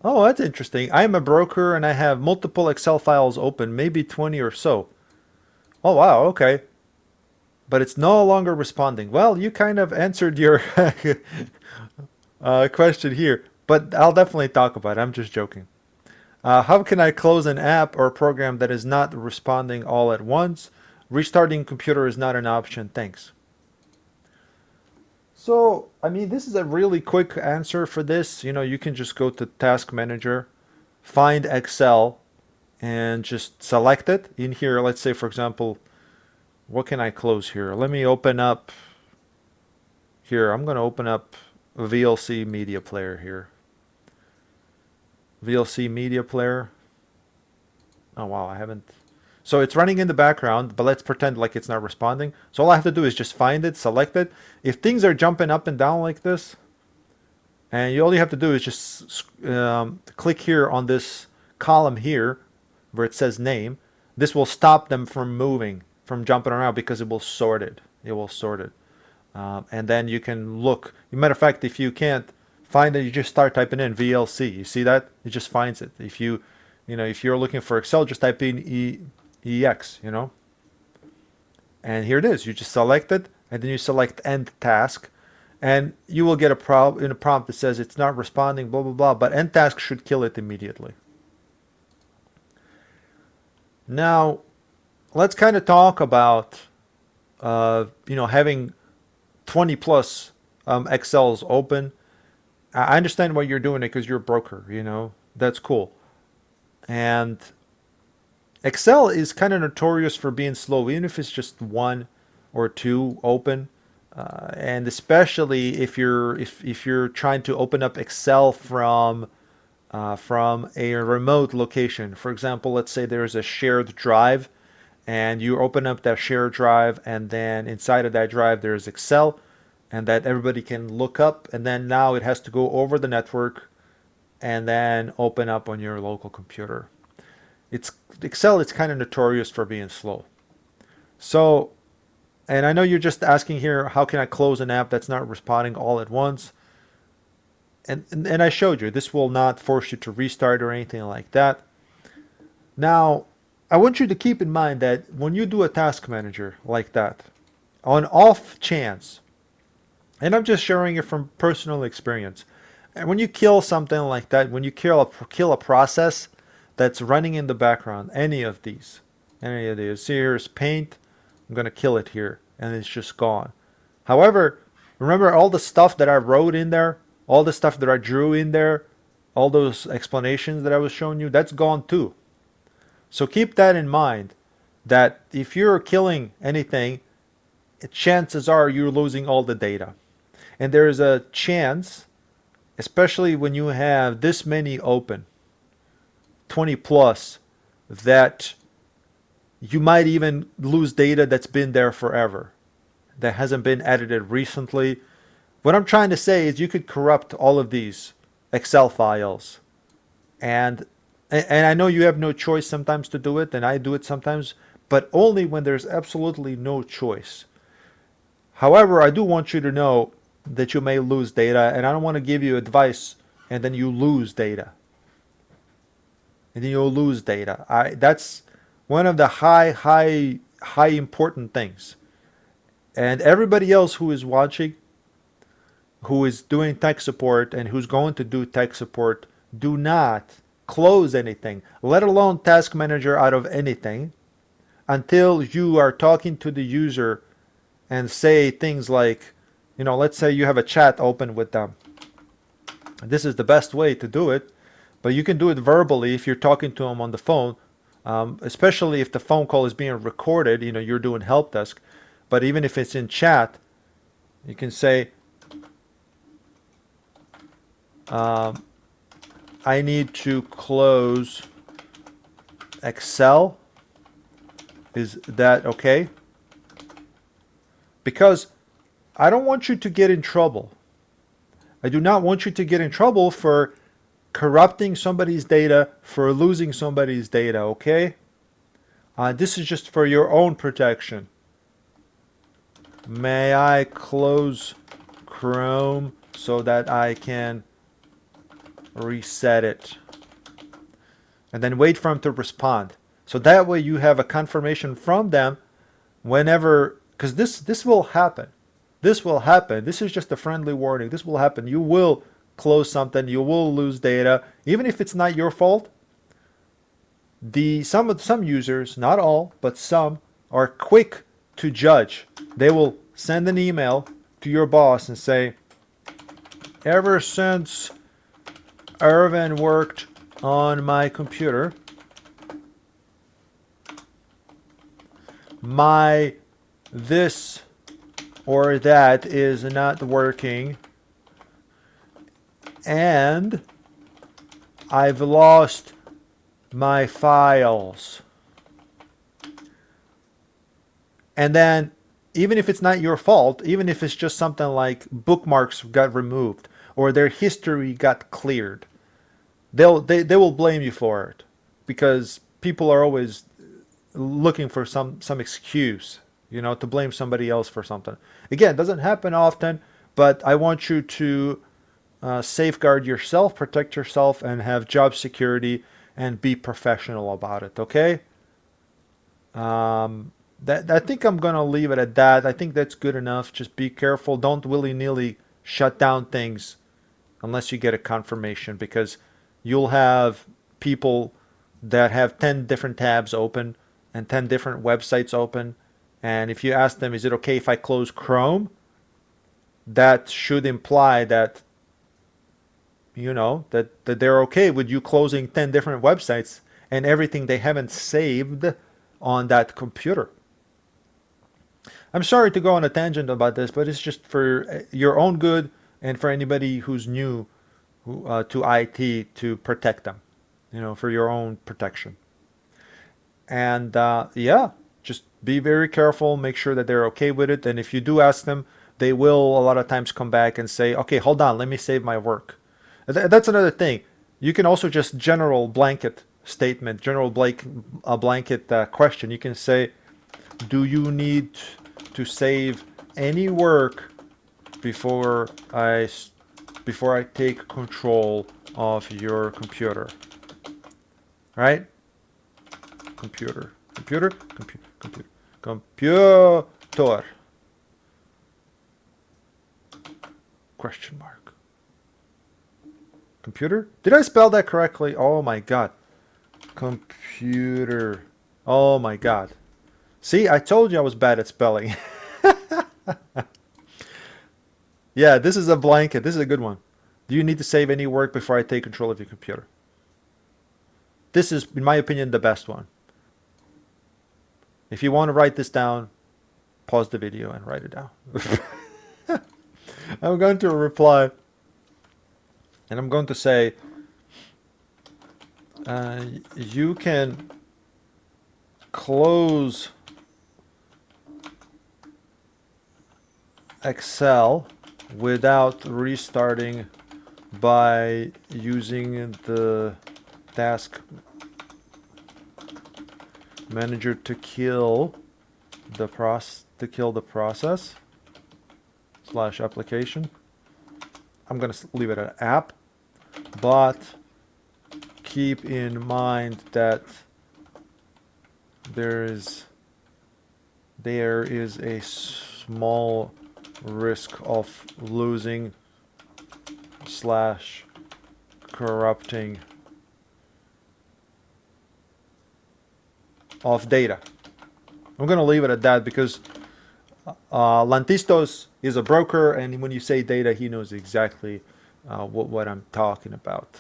Oh, that's interesting. I am a broker and I have multiple Excel files open, maybe 20 or so. Oh, wow, okay. But it's no longer responding. Well, you kind of answered your question here, but I'll definitely talk about it. I'm just joking. How can I close an app or program that is not responding all at once? Restarting computer is not an option. Thanks. So, I mean, this is a really quick answer for this. You know, you can just go to Task Manager, find Excel, and just select it. In here, let's say, for example, what can I close here? Let me open up here. I'm going to open up a VLC Media Player here. VLC Media Player. Oh, wow, I haven't. So it's running in the background, but let's pretend like it's not responding. So all I have to do is just find it, select it. If things are jumping up and down like this, and you all you have to do is just click here on this column here where it says name. This will stop them from moving, from jumping around because it will sort it. It will sort it. And then you can look. As a matter of fact, if you can't find it, you just start typing in VLC. You see that? It just finds it. If if you're looking for Excel, just type in EX, and here it is. You just select it, and then you select End Task, and you will get a prompt that says it's not responding, blah blah blah. But End Task should kill it immediately. Now, let's kind of talk about having 20 plus Excels open. I understand why you're doing it because you're a broker. That's cool. And Excel is kind of notorious for being slow, even if it's just one or two open. And especially if you're trying to open up Excel from a remote location. For example, let's say there's a shared drive, and you open up that shared drive, and then inside of that drive there's Excel, and that everybody can look up, and then now it has to go over the network and then open up on your local computer. It's Excel is kind of notorious for being slow. So, and I know you're just asking here, how can I close an app that's not responding all at once? And I showed you, this will not force you to restart or anything like that. Now, I want you to keep in mind that when you do a task manager like that, on off chance, and I'm just sharing it from personal experience, and when you kill something like that, when you kill a process that's running in the background, any of these, here's paint, I'm gonna kill it here, and it's just gone. However, remember all the stuff that I wrote in there, all the stuff that I drew in there, all those explanations that I was showing you, that's gone too. So keep that in mind, that if you're killing anything, chances are you're losing all the data. And there is a chance, especially when you have this many open, 20 plus, that you might even lose data that's been there forever, that hasn't been edited recently. What I'm trying to say is you could corrupt all of these Excel files, and and I know you have no choice sometimes to do it, and I do it sometimes, but only when there's absolutely no choice. However, I do want you to know that you may lose data, and I don't want to give you advice and then you lose data. And then you'll lose data. That's one of the high important things. And everybody else who is watching, who is doing tech support and who's going to do tech support, do not close anything, let alone task manager out of anything, until you are talking to the user and say things like, let's say you have a chat open with them. This is the best way to do it, but you can do it verbally if you're talking to them on the phone, especially if the phone call is being recorded, you're doing help desk. But even if it's in chat, you can say, I need to close Excel. Is that okay? Because I don't want you to get in trouble. I do not want you to get in trouble for corrupting somebody's data, for losing somebody's data, okay? This is just for your own protection. May I close Chrome so that I can reset it. And then wait for them to respond. So that way you have a confirmation from them whenever, because this will happen. This will happen. This is just a friendly warning. This will happen. You will close something. You will lose data, even if it's not your fault. Some users, not all, but some, are quick to judge. They will send an email to your boss and say, ever since Ervin worked on my computer, my this or that is not working, and I've lost my files. And then, even if it's not your fault, even if it's just something like bookmarks got removed or their history got cleared, they will blame you for it, because people are always looking for some excuse, to blame somebody else for something. Again, it doesn't happen often, but I want you to safeguard yourself, protect yourself, and have job security, and be professional about it. Okay. I think I'm gonna leave it at that. I think that's good enough. Just be careful. Don't willy-nilly shut down things unless you get a confirmation, because you'll have people that have 10 different tabs open and 10 different websites open. And if you ask them, is it okay if I close Chrome? That should imply that, that they're okay with you closing 10 different websites and everything they haven't saved on that computer. I'm sorry to go on a tangent about this, but it's just for your own good and for anybody who's new to IT, to protect them, for your own protection. And yeah, just be very careful, make sure that they're okay with it. And if you do ask them, they will a lot of times come back and say, okay, hold on, let me save my work. That's another thing. You can also just general blanket statement, blanket question. You can say, do you need to save any work before I take control of your computer? Right? Computer. Question mark. Computer? Did I spell that correctly? Oh my god. Computer. Oh my god. See, I told you I was bad at spelling. Yeah, this is a blanket. This is a good one. Do you need to save any work before I take control of your computer? This is, in my opinion, the best one. If you want to write this down, pause the video and write it down. I'm going to reply, and I'm going to say, you can close Excel without restarting by using the task manager to kill the process / application. I'm gonna leave it at app, but keep in mind that there is a small risk of losing / corrupting of data. I'm going to leave it at that, because Lantistos is a broker, and when you say data, he knows exactly what I'm talking about.